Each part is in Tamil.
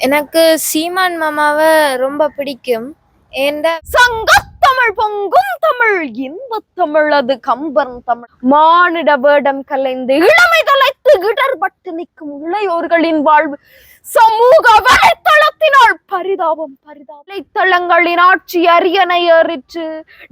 எனக்கு சீமான் மாமாவை ரொம்ப பிடிக்கும். ஏண்ட சங்கத்தமிழ் பொங்கும் தமிழ் இன்பத் தமிழ் அது கம்பன் தமிழ் மானிட வேடம் கலைந்து இளமை தொலைத்து இடர்பட்டு நிற்கும் இளையோர்களின் வாழ்வு சமூக வலைத்தளத்தினால் பரிதாபம் வலைத்தளங்களின் ஆட்சி அரியணை ஏறிற்று.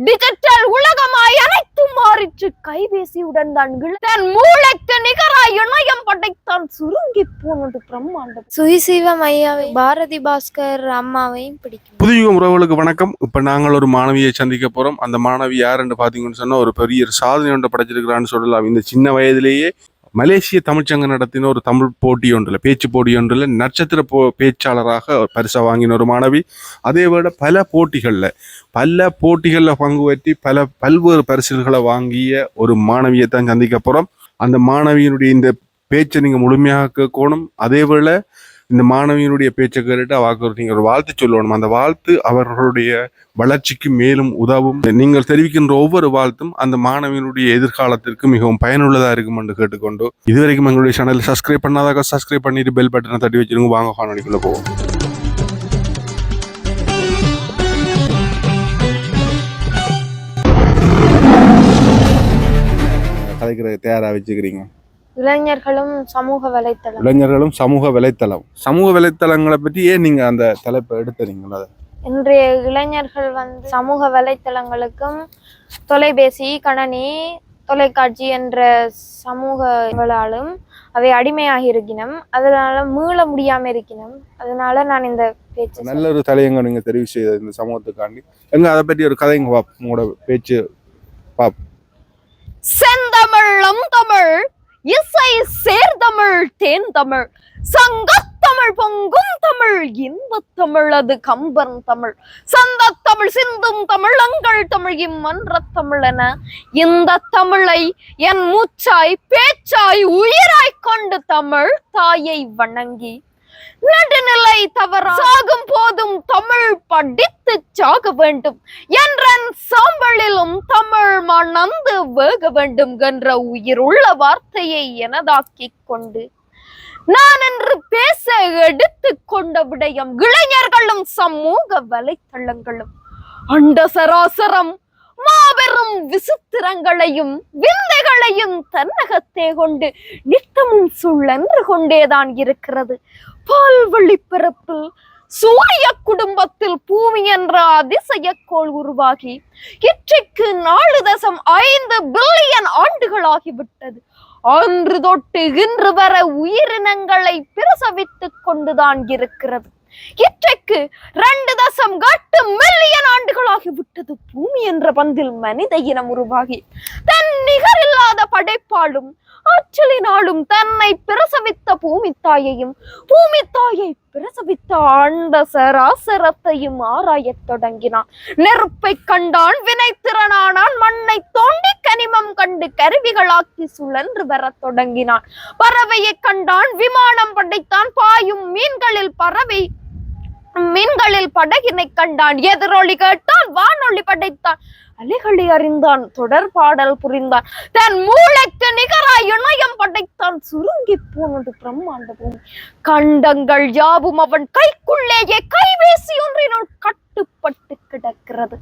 டிஜிட்டல் உலகமாய் அனைத்தும் மாறிற்று. கைபேசியுடன் தான் தன் மூளைக்கு நிகராய் இணையம் படைத்தான் சுருங்கி போனது பிரம்மாண்டம். சுயசீவம் ஐயாவை பாரதி பாஸ்கர் அம்மாவையும் பிடிக்கும். புதுயுகம் உறவுகளுக்கு வணக்கம். இப்ப நாங்கள் ஒரு மாணவியை சந்திக்க போறோம். அந்த மாணவி யாருன்னு பாத்தீங்கன்னு சொன்னா ஒரு பெரிய சாதனை ஒன்றை படைச்சிருக்கிறான்னு சொல்லலாம். இந்த சின்ன வயதிலேயே மலேசிய தமிழ்ச்சங்கம் நடத்தின ஒரு தமிழ் போட்டி ஒன்றில் பேச்சு போட்டி ஒன்றில் நட்சத்திர பேச்சாளராக பரிசா வாங்கின ஒரு மாணவி. அதே விட பல போட்டிகளில் பங்கு பற்றி பல்வேறு பரிசுகளை வாங்கிய ஒரு மாணவியை தான் சந்திக்க போறோம். அந்த மாணவியினுடைய இந்த பேச்சை நீங்க முழுமையாக கேட்கணும். அதே வேளை இந்த மாணவியினுடைய பேச்சை கேட்டு அவருக்கு நீங்கள் ஒரு வாழ்த்து சொல்லணும். அந்த வாழ்த்து அவர்களுடைய வளர்ச்சிக்கு மேலும் உதவும். நீங்கள் தெரிவிக்கின்ற ஒவ்வொரு வாழ்த்தும் அந்த மாணவியினுடைய எதிர்காலத்திற்கு மிகவும் பயனுள்ளதா இருக்கும் என்று கேட்டுக்கொண்டு, இதுவரைக்கும் எங்களுடைய சேனல் சப்ஸ்கிரைப் பண்ணாதாக சப்ஸ்கிரைப் பண்ணிட்டு பெல் பட்டனை தட்டி வச்சிருங்க. வாங்க காணொளிக்குள்ள போவோம். கலைக்கிற தயாரா வச்சுக்கிறீங்க? இளைஞர்களும் சமூக வலைத்தளம். சமூக வலைத்தளங்களை பற்றி ஏன் நீங்க அந்த தலைப்பை எடுத்துறீங்களா? இன்றைய இளைஞர்கள் சமூக வலைத்தளங்களுக்கும் தொலைபேசி, கணனி, தொலைக்காட்சி என்ற சமூகங்களாலும் அவை அடிமையாகி இருக்கணும். அதனால மீள முடியாம இருக்கணும். அதனால நான் இந்த பேச்சு நல்ல ஒரு தலையங்க நீங்க தெரிவு செய்த இந்த சமூகத்துக்காண்டி எங்க அதை பற்றி ஒரு கதைங்க உங்களோட பேச்சு பாப். செந்தமிழும் தமிழ் இசை சேர்தமிழ் தேன் தமிழ் சங்கத்தமிழ் பொங்கும் தமிழ் இன்பத் தமிழ் அது கம்பன் தமிழ் சந்தத்தமிழ் சிந்தும் தமிழ் அங்கள் தமிழ் இம்மன்ற தமிழ் என இந்த தமிழை என் மூச்சாய் பேச்சாய் உயிராய் கொண்டு தமிழ் தாயை வணங்கி நடுநிலை தவற சாகும் போதும் தமிழ் படித்து சாக வேண்டும் என்றன் சாம்பலிலும் தமிழ் மணந்து வேக வேண்டும் என்ற உயிருள்ள வார்த்தையை எனதாக்கி கொண்டு நான் என்று பேச எடுத்து கொண்ட விடயம் இளைஞர்களும் சமூக வலைத்தளங்களும் அண்ட சராசரம் மாபெரும் விசித்திரங்களையும் விந்தைகளையும் தன்னகத்தே கொண்டு நித்தமும் சுழன்று கொண்டேதான் இருக்கிறது. பால்வழி பிறப்பில் சூரிய குடும்பத்தில் பூமி என்ற அதிசயக்கோள் உருவாகி இன்றைக்கு 4.5 பில்லியன் ஆண்டுகளாகிவிட்டது. அன்று தொட்டு இன்று வர உயிரினங்களை பிரசவித்துக் கொண்டுதான் இருக்கிறது. இன்றைக்கு 2.8 மில்லியன் ஆண்டுகளாகிவிட்டது. பூமி என்ற பந்தில் மனித இனம் உருவாகி தன் நிகரில்லாத படைப்பாலும் ஆற்றலினாலும் தன்னை பிரசவித்த பூமி தாயையும் பூமி தாயை பிரசவித்த ஆண்ட சராசரத்தையும் ஆராயத் தொடங்கினான். நெருப்பை கண்டான், வினைத்திறனானான், மண்ணை தோண்டி கனிமம் கண்டு கருவிகளாக்கி சுழன்று வர தொடங்கினான். பறவையை கண்டான், விமானம் படைத்தான், பாயும் மீன்களில் படகினை கண்டான், எதிரொலி கேட்டான், வானொலி படைத்தான், அலைகளை அறிந்தான், தொடர்பாடல் புரிந்தான், தன் மூளைக்கு நிகராய் இணையம் படைத்தான். சுருங்கி போனது பிரம்மாண்ட பூமி. கண்டங்கள் யாவும் அவன் கைக்குள்ளேயே கைபேசி ஒன்றினுள் கட்டுப்பட்டு கிடக்கிறது.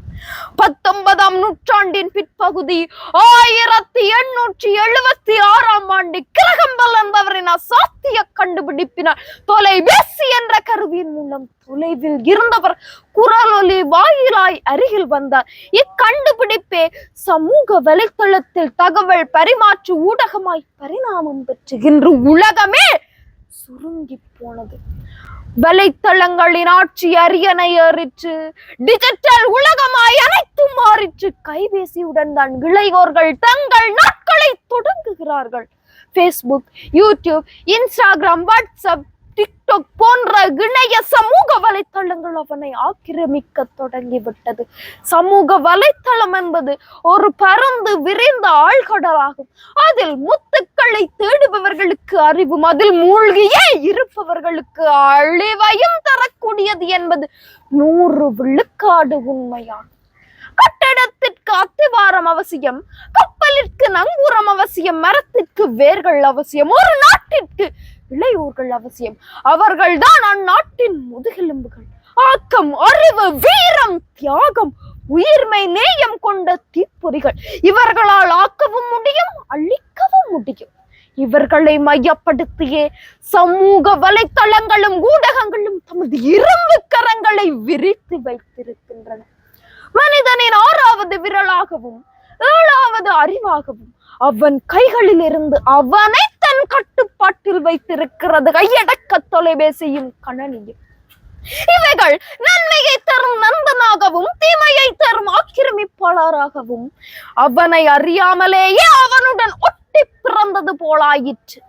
19ஆம் நூற்றாண்டின் பிற்பகுதி 1876ஆம் ஆண்டு கிரகம்பல் என்பவரின் அசாத்திய கண்டுபிடிப்பினால் தொலைபேசி என்ற கருவியின் மூலம் தொலைவில் இருந்தவர் குரலொலி வாயிலாய் அருகில் வந்தார். இக்கண்டுபிடிப்பே சமூக வலைத்தளத்தில் தகவல் பரிமாற்று ஊடகமாய் பரிணாமம் பெற்று இன்று உலகமே சுருங்கி போனது. வலைத்தளங்களின் ஆட்சி அரியணை ஏறிற்று. டிஜிட்டல் உலகமாய் அனைத்தும் மாறிற்று. கைபேசியுடன் தான் இளையோர்கள் தங்கள் நாட்களை தொடங்குகிறார்கள். Facebook, YouTube, Instagram, WhatsApp, TikTok போன்ற இணைய சமூக வலைத்தளங்கள் அவனை ஆக்கிரமிக்க தொடங்கிவிட்டது. சமூக வலைத்தளம் என்பது ஒரு பரந்து விரிந்த ஆழ்கடலாகும். அதில் முத்துக்களை தேடுபவர்களுக்கு அறிவும், அதில் மூழ்கியே இருப்பவர்களுக்கு அழிவையும் தரக்கூடியது என்பது 100 விழுக்காடு உண்மையாகும். கட்டடத்திற்கு அத்திவாரம் அவசியம், கப்பலிற்கு நங்கூரம் அவசியம், மரத்திற்கு வேர்கள் அவசியம், ஒரு நாட்டிற்கு இளையோர்கள் அவசியம். அவர்கள்தான் அந்நாட்டின் முதுகெலும்புகள். ஆக்கம், அறிவு, வீரம், தியாகம், உயிர்மை, நேயம் கொண்ட தீப்பொறிகள். இவர்களால் ஆக்கவும் முடியும், அழிக்கவும் முடியும். இவர்களை மையப்படுத்தியே சமூக வலைத்தளங்களும் ஊடகங்களும் தமது இரும்பு கரங்களை விரித்து வைத்திருக்கின்றன. மனிதனின் 6வது விரலாகவும் 7வது அறிவாகவும் அவன் கைகளில் இருந்து அவனை தன் கட்டுப்பாட்டில் வைத்திருக்கிறது கையடக்க தொலைபேசியும் கணனியும். இவைகள் நன்மையை தரும் நண்பனாகவும் தீமையை தரும் ஆக்கிரமிப்பாளராகவும் அவனை அறியாமலேயே அவனுடன் ஒட்டி பிறந்தது போலாயிற்று.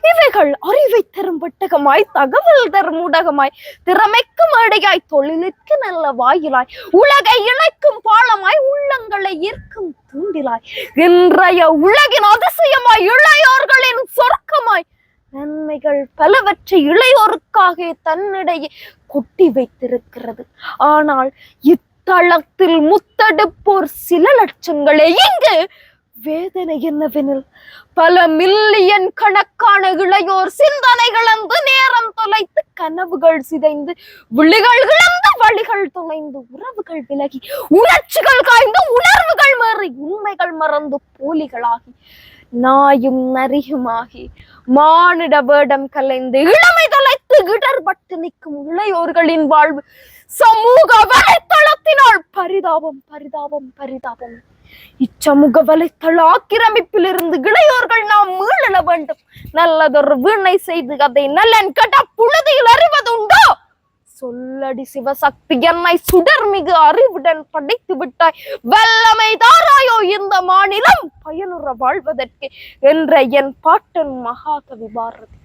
இவைகள் அறிவை தரும் வட்டகமாய், தகவல் தரும் ஊடகமாய், திறமைக்கு மேடையாய், தொழிலுக்கு நல்ல வாயிலாய், உலகை இணைக்கும் பாலமாய், உள்ளங்களை ஈர்க்கும் தூண்டிலாய், இன்றைய உலகின் அதிசயமாய், இளையோர்களின் சொர்க்கமாய், நன்மைகள் பலவற்றை இளையோருக்காக தன்னிடையே கொட்டி வைத்திருக்கிறது. ஆனால் இத்தளத்தில் முத்தெடுப்போர் சில லட்சங்களே. இங்கு வேதனை என்னவெனில் பல மில்லியன் கணக்கான இளையோர் சிந்தனை இழந்து, நேரம் தொலைத்து, கனவுகள் சிதைந்து, விழிகள் இழந்து, வழிகள் தொலைந்து, உறவுகள் விலகி, உணர்ச்சிகள் காய்ந்து, உணர்வுகள் மாறி, உண்மைகள் மறந்து போலிகளாகி, நாயும் நரியுமாகி, மானிட வேடம் கலைந்து, இளமை தொலைத்து இடர்பட்டு நிற்கும் இளையோர்களின் வாழ்வு சமூக வலைத்தளத்தினால் பரிதாபம், பரிதாபம், பரிதாபம். இச்சமூக வலைத்தள ஆக்கிரமிப்பில் இருந்து இளையோர்கள் நாம் மீள வேண்டும். நல்லதொரு வீணை செய்து அதை நலன் கட்ட புழுதியில் அறிவதுண்டோ? சொல்லடி சிவசக்தி, என்னை சுடர்மிகு அறிவுடன் படைத்து விட்டாய், வல்லமை தாராயோ இந்த மாநிலம் பயனுற வாழ்வதற்கு என்ற என் பாட்டன் மகாகவி பாரதி.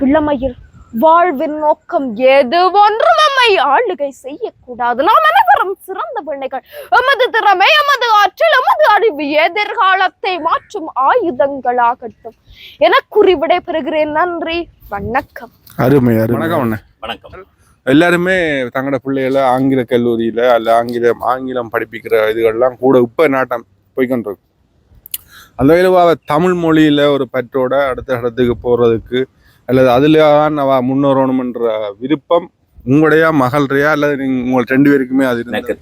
இளமையில் வாழ்வின் நோக்கம் எது ஒன்றும் நம்மை ஆளுகை செய்யக்கூடாது. நாம் அனைவரும் சிறந்த பிள்ளைகள். எமது திறமை, எமது ஆற்றல், எமது அறிவு எதிர்காலத்தை மாற்றும் ஆயுதங்களாகட்டும் என கூறி விடைபெறுகிறேன். நன்றி, வணக்கம். அருமை, வணக்கம். வணக்கம். எல்லாருமே தங்களோட பிள்ளைகளை ஆங்கில கல்லூரியில அல்ல ஆங்கிலம் படிப்பிக்கிற இதுகள்லாம் கூட இப்ப நாட்டம் போய்கொண்டிருக்கு. அந்த வகையில் தமிழ் மொழியில ஒரு பற்றோட அடுத்த இடத்துக்கு போறதுக்கு அல்லது அதுல அவ முன்னேறணும்ன்ற விருப்பம் உங்களுடைய மகள்றையா அல்லது உங்கள் 2 பேருக்குமே? அது எனக்கு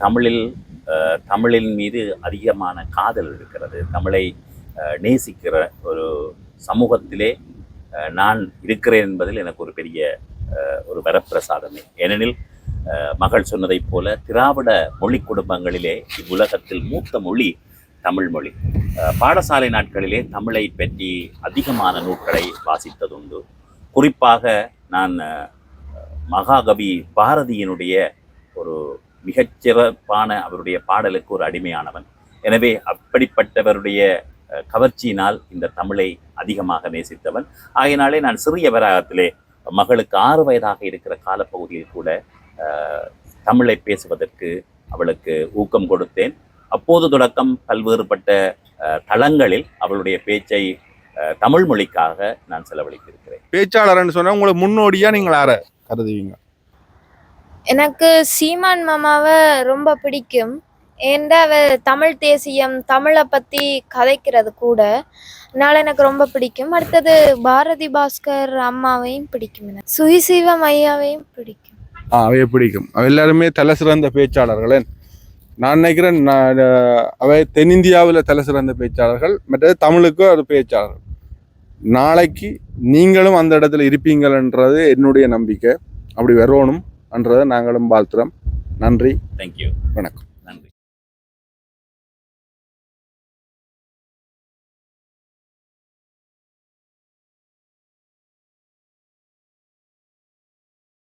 தமிழின் மீது அதிகமான காதல் இருக்கிறது. தமிழை நேசிக்கிற ஒரு சமூகத்திலே நான் இருக்கிறேன் என்பதில் எனக்கு ஒரு பெரிய ஒரு வரப்பிரசாதமே. ஏனெனில் மகள் சொன்னதைப் போல திராவிட மொழி குடும்பங்களிலே இவ்வுலகத்தில் மூத்த மொழி தமிழ் மொழி. பாடசாலை நாட்களிலே தமிழை பற்றி அதிகமான நூல்களை வாசித்ததுண்டு. குறிப்பாக நான் மகாகவி பாரதியினுடைய ஒரு மிகச்சிறப்பான அவருடைய பாடலுக்கு ஒரு அடிமையானவன். எனவே அப்படிப்பட்டவருடைய கவர்ச்சியினால் இந்த தமிழை அதிகமாக நேசித்தவன். ஆகையினாலே நான் சிறிய வராகத்திலே மகளுக்கு 6 வயதாக இருக்கிற காலப்பகுதியில் கூட தமிழை பேசுவதற்கு அவளுக்கு ஊக்கம் கொடுத்தேன். அப்போது தொடக்கம் பல்வேறுபட்ட தளங்களில் அவளுடைய பேச்சை தமிழ் மொழிக்காக நான் செலவழித்திருக்கிறேன். பேச்சாளர்னு சொன்னா உங்களை முன்னோடியா நீங்கள் யார கருதுவீங்க? எனக்கு சீமான் மாமாவை ரொம்ப பிடிக்கும். ஏன்டா அவ தமிழ் தேசியம், தமிழை பத்தி கதைக்கிறது கூட, அதனால எனக்கு ரொம்ப பிடிக்கும். அடுத்தது பாரதி பாஸ்கர் அம்மாவையும் பிடிக்கும். எனக்கு சுகிசிவம் ஐயாவையும் பிடிக்கும். அவைய பிடிக்கும். அவ எல்லாருமே தலை சிறந்த பேச்சாளர்கள். நான் நினைக்கிறேன் அவை தென்னிந்தியாவில் தலை சிறந்த பேச்சாளர்கள். மற்றது தமிழுக்கு ஒரு பேச்சாளர்கள். நாளைக்கு நீங்களும் அந்த இடத்துல இருப்பீங்கள்ன்றது என்னுடைய நம்பிக்கை. அப்படி வரணும் என்றதை நாங்களும் வாழ்த்துறோம். நன்றி, தேங்க்யூ, வணக்கம்.